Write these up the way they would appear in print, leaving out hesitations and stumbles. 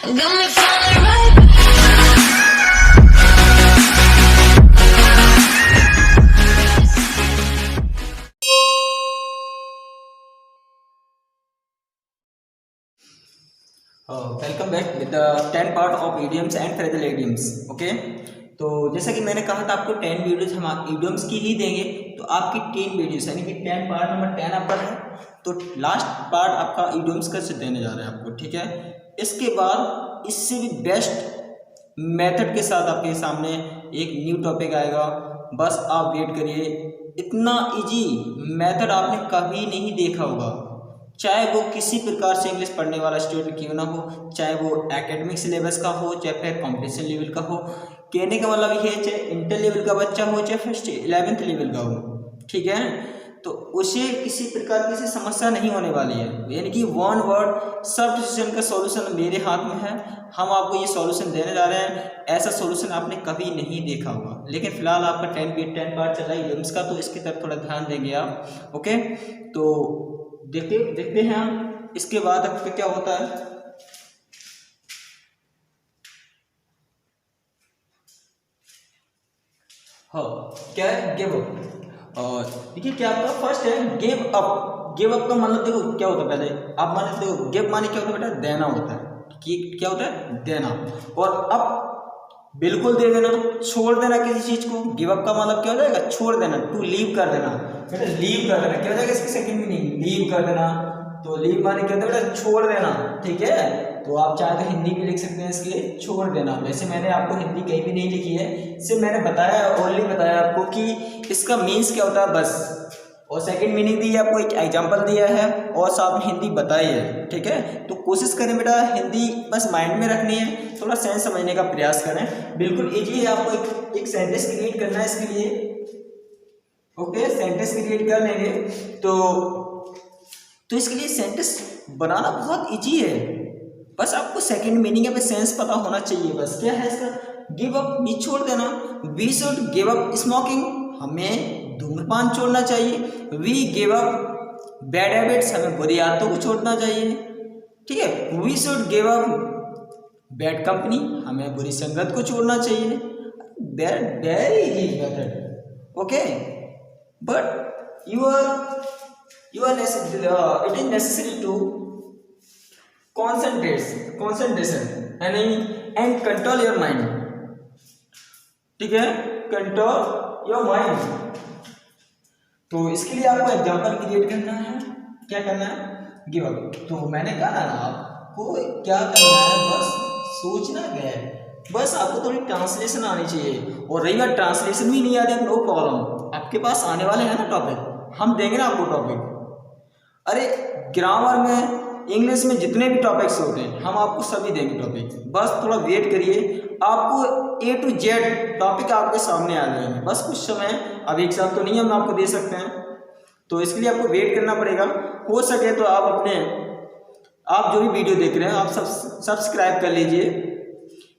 Got me falling right. Welcome back with the 10 part of idioms and phrasal idioms. Okay, तो जैसा कि मैंने कहा था आपको 10 वीडियोस हम इडियम्स की ही देंगे। तो आपकी 10 वीडियोस यानी कि 10 पार्ट नंबर 10 आपका है, तो लास्ट पार्ट आपका इडियम्स का से देने जा रहे हैं आपको। ठीक है, इसके बाद इससे भी बेस्ट मेथड के साथ आपके सामने एक न्यू टॉपिक आएगा। बस आप वेट करिए। इतना इजी मेथड आपने कभी नहीं देखा होगा, चाहे वो किसी प्रकार से इंग्लिश पढ़ने वाला स्टूडेंट क्यों ना हो, चाहे वो एकेडमिक सिलेबस का हो, चाहे फिर कॉम्पिटिशन लेवल का हो। कहने का मतलब ये है, चाहे इंटर लेवल का बच्चा हो, चाहे फर्स्ट 11th लेवल का हो। ठीक है, तो उसे किसी प्रकार की समस्या नहीं होने वाली है। यानी कि वन वर्ड सब डिसीजन का सॉल्यूशन मेरे हाथ में है। हम आपको ये सॉल्यूशन देने जा रहे हैं। ऐसा सॉल्यूशन आपने कभी नहीं देखा होगा। लेकिन फिलहाल आपका 10 पार्ट चल रहा है इडियम्स का, तो इसकी तरफ थोड़ा ध्यान देंगे आप। ओके, तो देखते हैं हम इसके बाद आपका क्या होता है। हाँ, क्या है गिव अप। और देखिए क्या आपका फर्स्ट है गिव अप। गिव अप का मतलब देखो क्या होता है, पहले आप मान लेते हो गिव माने क्या होता है बेटा, देना होता है। कि क्या होता है, देना। और अप बिल्कुल दे देना, छोड़ देना किसी चीज को। गिव अप का मतलब क्या हो जाएगा, छोड़ देना, टू लीव कर देना। बेटा लीव कर देना क्या हो जाएगा, इसकी सेकंड मीनिंग लीव कर देना। तो लीव माने क्या होता है बेटा, छोड़ देना। ठीक है, तो आप चाहे तो हिंदी भी लिख सकते हैं इसके लिए, छोड़ देना। वैसे मैंने आपको हिंदी कहीं भी नहीं लिखी है, सिर्फ मैंने बताया, ओनली बताया आपको कि इसका मीन्स क्या होता है बस। और सेकंड मीनिंग दी है आपको, एक एग्जांपल दिया है और साथ में हिंदी बताई है। ठीक है, तो कोशिश करें बेटा हिंदी बस माइंड में रखनी है, थोड़ा सेंस समझने का प्रयास करें। बिल्कुल इजी है, आपको एक सेंटेंस क्रिएट करना है इसके लिए। ओके, सेंटेंस क्रिएट कर लेंगे तो इसके लिए सेंटेंस बनाना बहुत इजी है। बस आपको सेकंड मीनिंग या फिर सेंस पता होना चाहिए। बस क्या है इसका, गिव अप भी छोड़ देना। We should give up smoking, हमें धूम्रपान छोड़ना चाहिए। We give up bad habits, हमें बुरी आदतों को छोड़ना चाहिए। ठीक है, we should give up bad company, हमें बुरी संगत को छोड़ना चाहिए। Very easy method. Okay, but you are necessary, it is necessary to concentration and control your mind। ठीक है, कंट्रोल योर माइंड। तो इसके लिए आपको एग्जांपल क्रिएट करना है। क्या करना है, गिव अप। तो मैंने कहा ना आपको क्या करना है, बस सोचना क्या है, बस आपको थोड़ी ट्रांसलेशन आनी चाहिए। और रही बात ट्रांसलेशन भी नहीं आ रही, नो प्रॉब्लम, आपके पास आने वाले हैं ना टॉपिक, हम देंगे ना आपको टॉपिक। अरे ग्रामर में, इंग्लिश में जितने भी टॉपिक्स होते हैं हम आपको सभी देंगे टॉपिक। बस थोड़ा वेट करिए, आपको A to Z टॉपिक आपके सामने आ जाएंगे। बस कुछ समय, अब एक साथ तो नहीं हम आपको दे सकते हैं, तो इसके लिए आपको वेट करना पड़ेगा। हो सके तो आप जो भी वीडियो देख रहे हैं आप सब्सक्राइब कर लीजिए।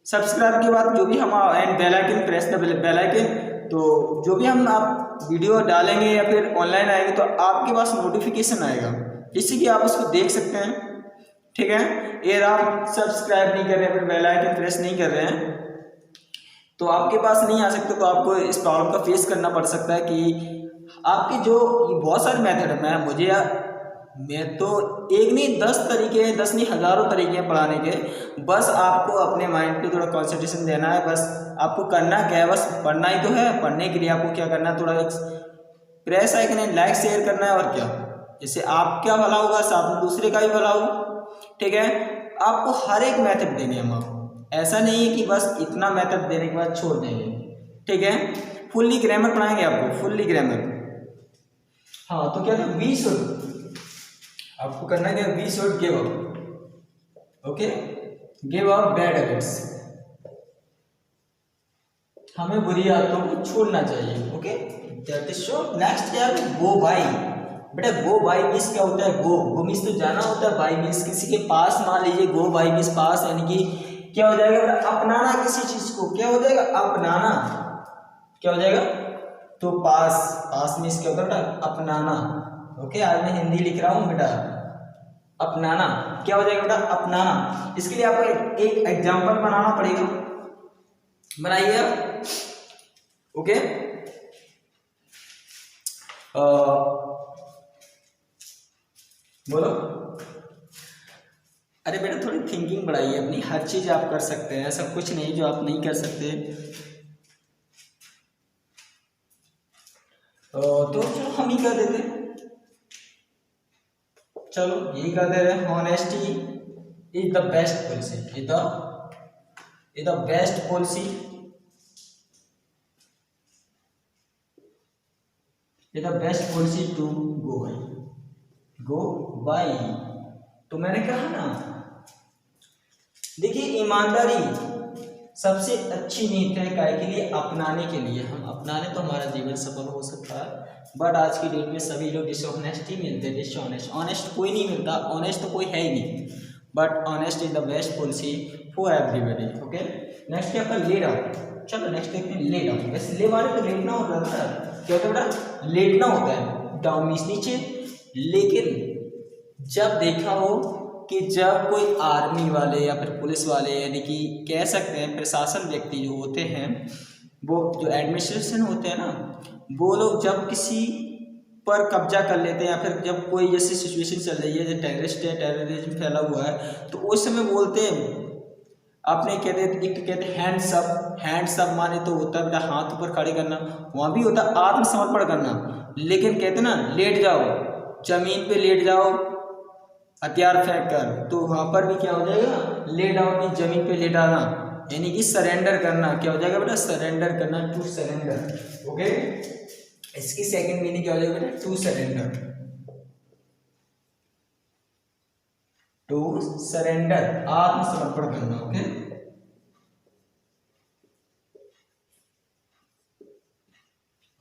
सब्सक्राइब के बाद जो भी हम and bell icon, press the bell icon, तो जो भी हम आप वीडियो डालेंगे या फिर ऑनलाइन आएंगे तो आपके पास नोटिफिकेशन आएगा, जिससे कि आप उसको देख सकते हैं। ठीक है, अगर आप सब्सक्राइब नहीं कर रहे हैं, फिर बेल आइकन प्रेस नहीं कर रहे हैं, तो आपके पास नहीं आ सकते। तो आपको इस प्रॉब्लम का फेस करना पड़ सकता है कि आपके जो बहुत सारे मेथड है, मैं तो एक नहीं 10 तरीके हैं, 10 नहीं हज़ारों तरीके हैं पढ़ाने के। बस आपको अपने माइंड पे थोड़ा कंसंट्रेशन देना है। बस आपको करना क्या है, बस पढ़ना ही तो है। पढ़ने के लिए आपको क्या करना है, थोड़ा प्रेस आइकन है, लाइक शेयर करना है, और क्या, जिससे आपका भला होगा, साथ में दूसरे का भी भला हो। ठीक है, आपको हर एक मेथड देंगे हम आपको, ऐसा नहीं है कि बस इतना मेथड देने के बाद छोड़ देंगे। ठीक है, फुल्ली ग्रामर पढ़ाएंगे आपको, फुल्ली ग्रामर। हाँ, तो क्या था, वी शुड, आपको करना क्या, we should give up. Okay, give up bad habits, हमें बुरी आदतों को छोड़ना चाहिए। Okay, that is show. Next क्या है, गो बाय। बेटा गो बाय मीन्स क्या होता है, गो मीन्स तो जाना होता है, बाय मीन्स किसी के पास। मान लीजिए गो बाय मीन्स पास, यानी कि क्या हो जाएगा बेटा, अपनाना किसी चीज को। क्या हो जाएगा, अपनाना। क्या हो जाएगा, तो पास मीन्स क्या होता है बेटा, अपनाना। ओके, आज मैं हिंदी लिख रहा हूँ बेटा, अपनाना, क्या हो जाएगा बेटा? अपनाना। इसके लिए आपको एक एग्जाम्पल बनाना पड़ेगा, बनाइए आप। ओके, बोलो। अरे बेटा थोड़ी थिंकिंग बढ़ाइए अपनी, हर चीज आप कर सकते हैं, ऐसा कुछ नहीं जो आप नहीं कर सकते। तो चलो हम ही कर देते हैं, चलो यही कर दे रहे हैं। Honesty is the best policy, is the best policy, is the best policy to go by. तो मैंने कहा ना, देखिए ईमानदारी सबसे अच्छी नीति है काय के लिए? अपनाने के लिए। हम अपनाने तो हमारा जीवन सफल हो सकता है, बट आज की डेट में सभी लोग डिसऑनेस्ट ही मिलते हैं, डिसऑनेस्ट। ऑनेस्ट कोई नहीं मिलता, ऑनेस्ट तो कोई है ही नहीं, but honest is the best policy for everybody. Okay, next क्या आपका? Lay down. चलो नेक्स्ट देखते हैं ले डाउन। वैसे ले वाले तो लेटना होता है ना, क्या होता है बेटा? लेटना होता है, डाउन मीन्स नीचे। लेकिन जब देखा हो कि जब कोई आर्मी वाले या फिर पुलिस वाले, यानी कि कह सकते हैं प्रशासन व्यक्ति जो होते हैं, वो जो एडमिनिस्ट्रेशन होते हैं ना, वो लोग जब किसी पर कब्जा कर लेते हैं या फिर जब कोई जैसी सिचुएशन चल रही है, जो टेररिस्ट है, टेररिज्म फैला हुआ है, तो उस समय बोलते हैं, आपने कहते हैंड्स अप। हैंड्स अप माने तो होता है हाथ ऊपर खड़े करना, वहाँ भी होता है आत्मसमर्पण करना। लेकिन कहते ना लेट जाओ, जमीन पे लेट जाओ हथियार फेंक कर, तो वहां पर भी क्या हो जाएगा? ले डाउन, जमीन पे लेट आना, यानी कि सरेंडर करना। क्या हो जाएगा बेटा? सरेंडर करना, टू सरेंडर। ओके, इसकी सेकंड मीनिंग क्या हो जाएगा बेटा? टू सरेंडर, टू सरेंडर, आत्मसमर्पण करना। ओके,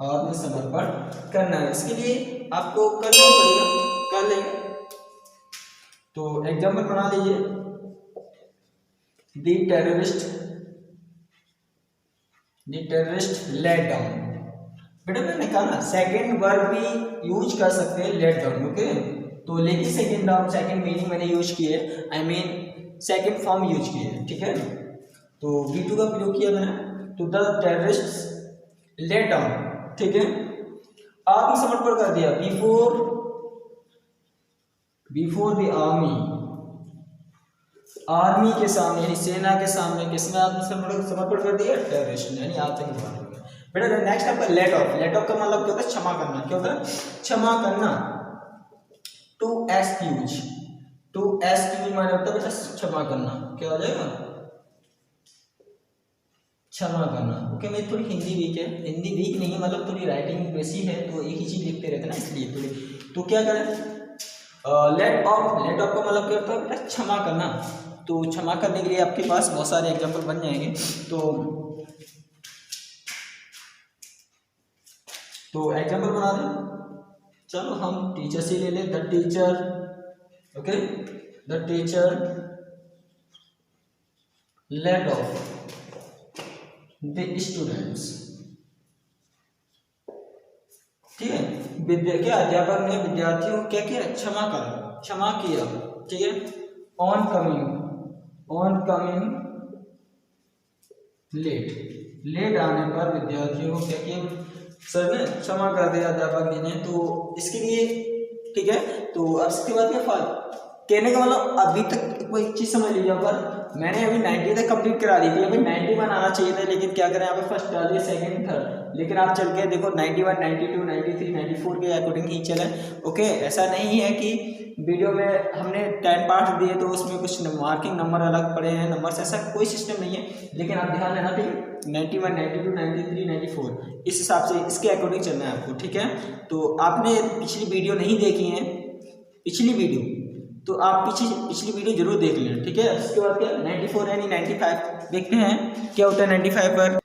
आत्मसमर्पण करना, इसके लिए आपको करना पड़ेगा, कर लेंगे। तो एग्जाम्पल बना लीजिए, द टेररिस्ट लेट डाउन। बेटा मैंने कहा ना सेकेंड वर्ब भी यूज कर सकते हैं, लेट डाउन। ओके, तो लेकिन सेकेंड डाउन, सेकेंड मीनिंग मैंने यूज किए, I mean second form use किए, ठीक है। तो V2 का प्रयोग किया मैंने, तो द टेररिस्ट लेट डाउन, ठीक है, आत्मसमर्पण कर दिया, बिफोर द आर्मी के सामने, यानी सेना के सामने किसने आत्मसमर्पण कर दिया? टेररिस्ट ने, यानी आतंकवादी। बेटा नेक्स्ट आपका लेट ऑफ। लेट ऑफ का मतलब क्या होता है? क्षमा करना। क्या होता है? क्षमा करना। टू एक्सक्यूज, टू एक्सक्यूज माने होता है बेटा क्षमा करना। क्या हो जाएगा? क्षमा करना। ओके, मेरी थोड़ी हिंदी वीक है, हिंदी वीक नहीं है मतलब थोड़ी राइटिंग वैसी है, तो एक ही चीज लिखते रहते ना, इसलिए थोड़ी। तो क्या करें? लेट ऑफ, लेट ऑफ का मतलब क्या होता है बेटा? क्षमा करना। तो क्षमा करने के लिए आपके पास बहुत सारे एग्जांपल बन जाएंगे। तो एग्जांपल बना दें। चलो हम टीचर से ले लें, the teacher. Okay, the teacher let off the students, ठीक है। क्या अध्यापक ने विद्यार्थियों क्या किया? क्षमा करा, क्षमा किया, ठीक है। ऑन कमिंग लेट, लेट आने पर विद्यार्थियों को क्या किया? सर ने क्षमा कर दिया, अध्यापक जी ने। तो इसके लिए, ठीक है। तो अब इसके बाद क्या कहने का मतलब, अभी तक कोई चीज समझ लीजिए, पर मैंने अभी 90 तक कंप्लीट करा दी थी, अभी 91 आना चाहिए था, लेकिन क्या करें, यहाँ पे फर्स्ट डाल दिया, सेकंड, थर्ड, लेकिन आप चल के देखो 91, 92, 93, 94 के अकॉर्डिंग ही चले। ओके, ऐसा नहीं है कि वीडियो में हमने 10 पार्ट दिए तो उसमें कुछ मार्किंग नंबर अलग पड़े हैं, नंबर से ऐसा कोई सिस्टम नहीं है, लेकिन आप ध्यान देना, ठीक है। 91, 92, 93, 94 इस हिसाब से, इसके अकॉर्डिंग चलना है आपको, ठीक है। तो आपने पिछली वीडियो नहीं देखी है, पिछली वीडियो, तो आप पिछली वीडियो जरूर देख लें, ठीक है। इसके बाद क्या 94 यानी 95 देखते हैं क्या होता है 95 पर।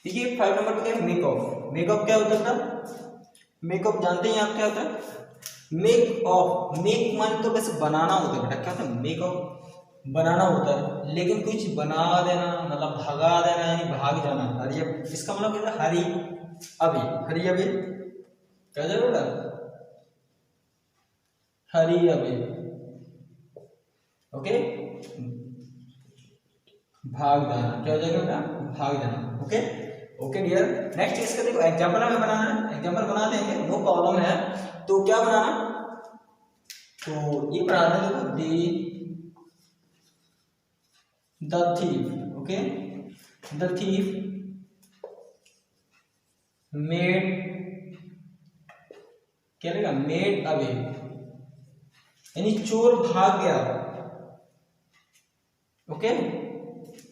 देखिए 5 नंबर पे क्या है? Make of. मेक ऑफ क्या होता था? मेक ऑफ जानते हैं आप क्या होता है? मेक ऑफ, मेक मान तो बस बनाना होता है बेटा। क्या होता है? मेक ऑफ बनाना होता है, लेकिन कुछ बना देना मतलब भगा देना, यानी भाग जाना। हरी, इसका मतलब क्या है? हरी अभी, हरी अभी क्या जाए बेटा? हरी अवे, ओके, भाग जाना, क्या हो जाएगा बेटा, भाग जाना, ओके। ओके डियर, नेक्स्ट इसका देखो एग्जांपल हमें बनाना है, एग्जांपल बना देंगे, नो प्रॉब्लम है। तो क्या बनाना, तो ये बना दें, देखो the thief, okay, the thief made, क्या रहेगा, मेड अवे, यानी चोर भाग गया, ओके,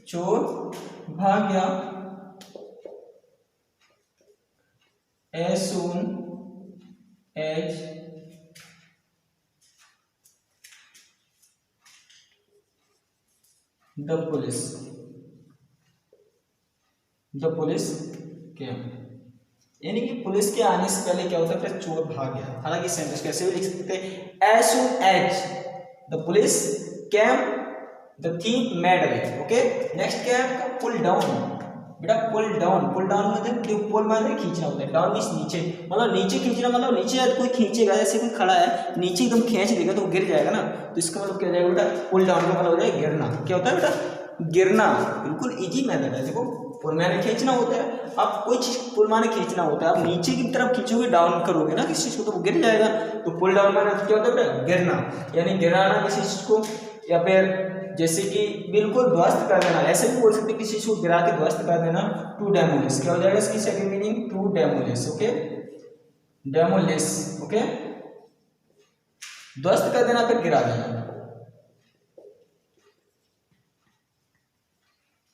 चोर भाग गया, as soon as the police came, यानी कि पुलिस के आने से पहले क्या होता है, फिर चोर भाग गया। हालांकि सेंटेंस कैसे भी लिख सकते हैं, as soon as the police came the thief made away, okay. Next क्या है आपका, पुल डाउन, बेटा पुल डाउन, पुल डाउन मतलब पुल माने खींचना होता है, डाउन मींस नीचे, मतलब नीचे खींचना, मतलब नीचे कोई खींचेगा, जैसे कोई खड़ा है नीचे एकदम खींच देगा तो गिर जाएगा ना, तो इसका मतलब क्या हो जाएगा बेटा, पुल डाउन का मतलब हो जाएगा गिरना। क्या होता है बेटा, गिरना, बिल्कुल इजी मेथड है। देखो पुल माने खींचना होता है, आप कोई चीज पुल माने खींचना होता है, आप नीचे की तरफ खींचोगे, डाउन करोगे ना किसी चीज को तो वो गिर जाएगा, तो पुल डाउन माने क्या होता है बेटा, गिरना, यानी गिराना किसी चीज को, या फिर जैसे कि बिल्कुल ध्वस्त कर देना, ऐसे भी बोल सकते हैं किसी चीज को गिरा के ध्वस्त कर देना, टू डेमोलिश। क्या हो जाएगा इसकी second meaning, to demolish, okay, demolish, okay, ध्वस्त कर देना फिर गिरा देना।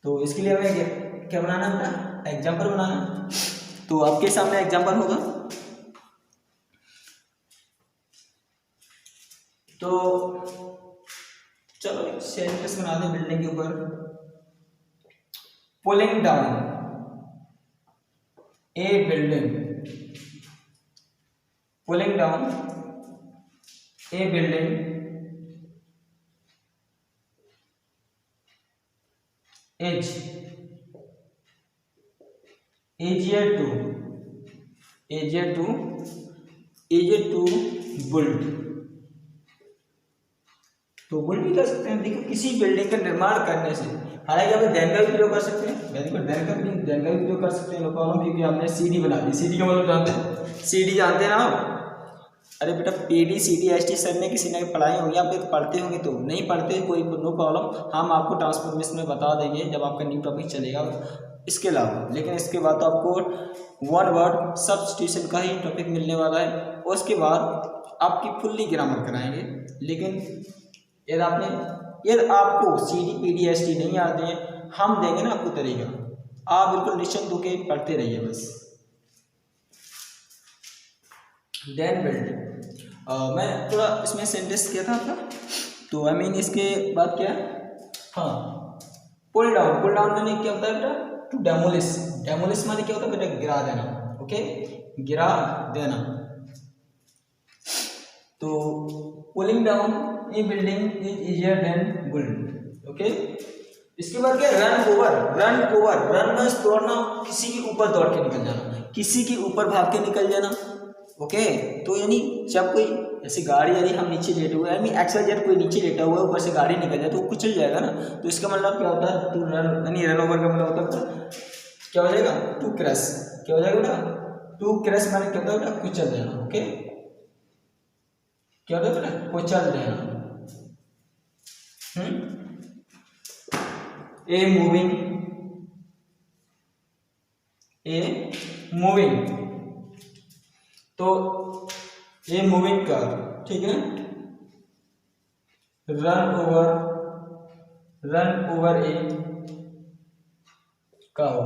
तो इसके लिए हमें क्या बनाना है, एग्जाम्पल बनाना, तो आपके सामने एग्जाम्पल होगा, तो चलो एक सेंटेंस बना दें बिल्डिंग के ऊपर, pulling down A building, pulling down A building is easier to build, तो बुल्ड भी कर सकते हैं। देखो किसी बिल्डिंग का निर्माण करने से, हालांकि हमें देन का भी प्रयोग कर सकते हैं, वेरी गुड, देन का भी प्रयोग कर सकते हैं, नो प्रॉब्लम, क्योंकि हमने सीडी बना दी। सीडी का मतलब जानते हैं, सीडी जानते हैं ना आप, अरे बेटा पीडी सीडी एसटी सर ने किसी ने पढ़ाई होगी, आप तो पढ़ते होंगे, तो नहीं पढ़ते कोई नो प्रॉब्लम, हम आपको ट्रांसफॉर्मेशन में बता देंगे जब आपका न्यू टॉपिक चलेगा इसके अलावा। लेकिन इसके बाद तो आपको वन वर्ड सब्स्टिट्यूशन का ही टॉपिक मिलने वाला है, और उसके बाद आपकी फुल्ली ग्रामर कराएंगे। लेकिन यदि आपको सीडी पीडी एसटी नहीं आते हैं, हम देंगे ना आपको तरीका, आप बिल्कुल निश्चिंत होकर पढ़ते रहिए बस। देन बिल्ड, मैं थोड़ा इसमें सेंटेंस किया था आपका, तो आई मीन इसके बाद क्या, हाँ, पुल डाउन मैंने क्या होता है बेटा, टू डेमोलिश, डेमोलिश माने क्या होता है बेटा, गिरा देना, ओके, गिरा देना। तो pulling down A building is easier than built, okay. इसके बाद क्या, रन मींस दौड़ना, किसी के ऊपर दौड़ के निकल जाना, किसी के ऊपर भाग के निकल जाना, ओके। तो यानी जब कोई ऐसी गाड़ी, यानी हम नीचे लेटे हुए, यानी एक्सवाइजेड कोई नीचे लेटा हुआ है, ऊपर से गाड़ी निकल जाए तो वो कुचल जाएगा ना, तो इसका मतलब क्या होता है, टू रन, यानी रन ओवर का मतलब होता है क्या हो जाएगा, टू क्रैश। क्या हो जाएगा बेटा, टू क्रैश माने क्या होता है बेटा, कुचल देना, ओके, क्या होता है बेटा, कुचल देना। ए मूविंग, तो ए मूविंग कार, ठीक है, रन ओवर ए काउ।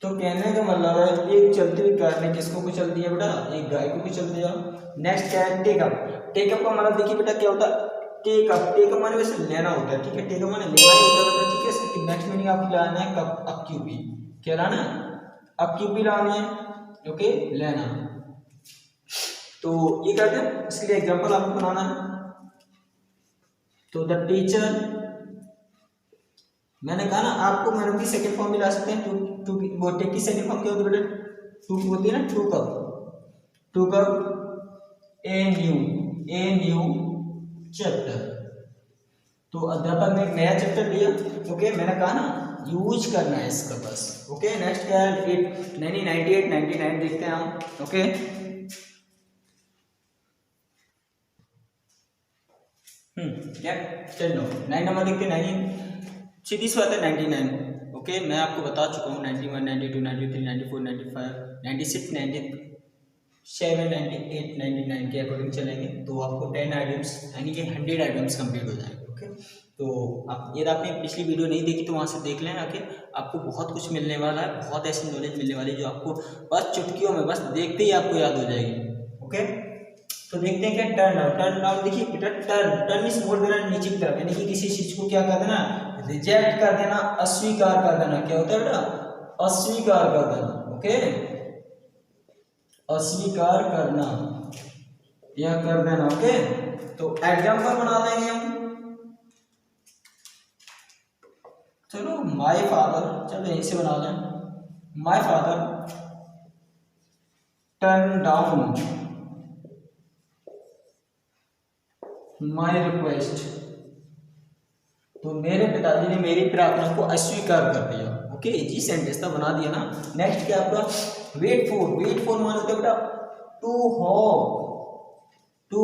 तो कहने का मतलब है एक चलती हुई कार ने किसको कुचल दिया बेटा, एक गाय को कुचल दिया। नेक्स्ट क्या है, टेकअप का मतलब देखिए बेटा क्या होता है, टेकअप माने वैसे लेना होता है, ठीक है, टेकअप माने लेना ही होता है, ठीक है। इसकी नेक्स्ट मीनिंग आपको लाना है कब, अक्यूपी, क्या लाना है, अक्यूपी लानी है, ओके, लेना। तो ये कहते हैं, इसके लिए एग्जांपल आपको बनाना है। तो द टीचर, मैंने कहा ना आपको मैडम की सेकंड फॉर्म भी ला सकते हैं, टू वो टेक की सेकंड फॉर्म क्या होती है बेटा, टू की होती है ना, to cup a new a new chapter. तो अध्यापक ने एक नया चैप्टर दिया। ओके, मैंने कहा ना यूज करना है इसका बस। ओके, नेक्स्ट क्या है 1998 99 देखते हैं हम। ओके, क्या 10 9 नंबर देखते हैं 19, सीधी सी बात है 99। ओके, मैं आपको बता चुका हूँ 91 92 93 94 95 96 97 98 99 के अकॉर्डिंग चलेंगे तो आपको 10 आइटम्स यानी कि 100 आइटम्स कंप्लीट हो जाएंगे। ओके, तो आप यदि आपने पिछली वीडियो नहीं देखी तो वहाँ से देख लें आके, आपको बहुत कुछ मिलने वाला है, बहुत ऐसी नॉलेज मिलने वाली है जो आपको बस चुटकियों में बस देखते ही आपको याद हो जाएगी। ओके, तो देखते हैं क्या टर्न डाउन देखिए बेटा, टर्न इज मोर देना नीचे की तरफ, यानी कि किसी चीज को क्या कर देना, रिजेक्ट कर देना, अस्वीकार कर देना। क्या होता है बेटा, अस्वीकार कर देना। ओके, अस्वीकार करना या कर देना। ओके, तो एग्जाम्पल बना देंगे हम। चलो माय फादर, चलो यहीं से बना लें। My father turn down my request, तो मेरे पिताजी ने मेरी प्रार्थना को अस्वीकार कर दिया। ओके, जी सेंटेंस तो बना दिया ना। नेक्स्ट क्या आपका, वेट फॉर मान होता है बेटा टू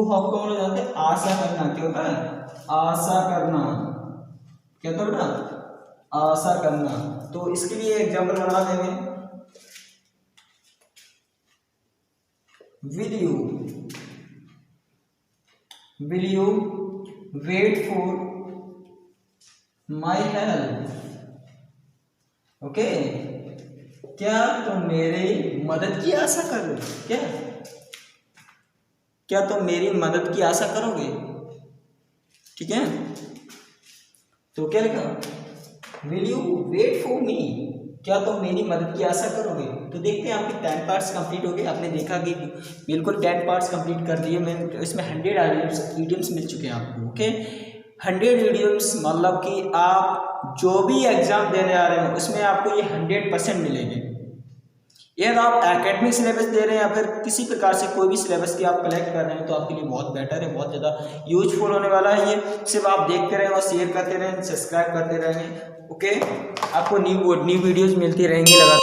होप को हम जानते हैं आशा करना। क्या होता है, आशा करना। क्या होता है बेटा, आशा करना। तो इसके लिए एग्जांपल बना देंगे, will you wait for my help. Okay, क्या तुम मेरी मदद की आशा कर रहे हो, क्या तुम मेरी मदद की आशा करोगे। ठीक है, तो क्या लिखा, will you wait for me, क्या तुम मेरी मदद की आशा करोगे। तो देखते हैं आपके 10 पार्ट्स कंप्लीट हो गए। आपने देखा कि बिल्कुल 10 पार्ट्स कंप्लीट कर दिए। मैं इसमें 100 इडियम्स मिल चुके हैं आपको। ओके, 100 इडियम्स मतलब कि आप जो भी एग्जाम देने आ रहे हैं उसमें आपको ये 100% मिलेंगे। यदि आप एकेडमिक सिलेबस दे रहे हैं या फिर किसी प्रकार से कोई भी सिलेबस की आप कलेक्ट कर रहे हैं तो आपके लिए बहुत बेटर है, बहुत ज़्यादा यूजफुल होने वाला है। ये सिर्फ आप देखते रहें और शेयर करते रहें, सब्सक्राइब करते रहेंगे। ओके, आपको न्यू वीडियोज़ मिलती रहेंगी लगातार।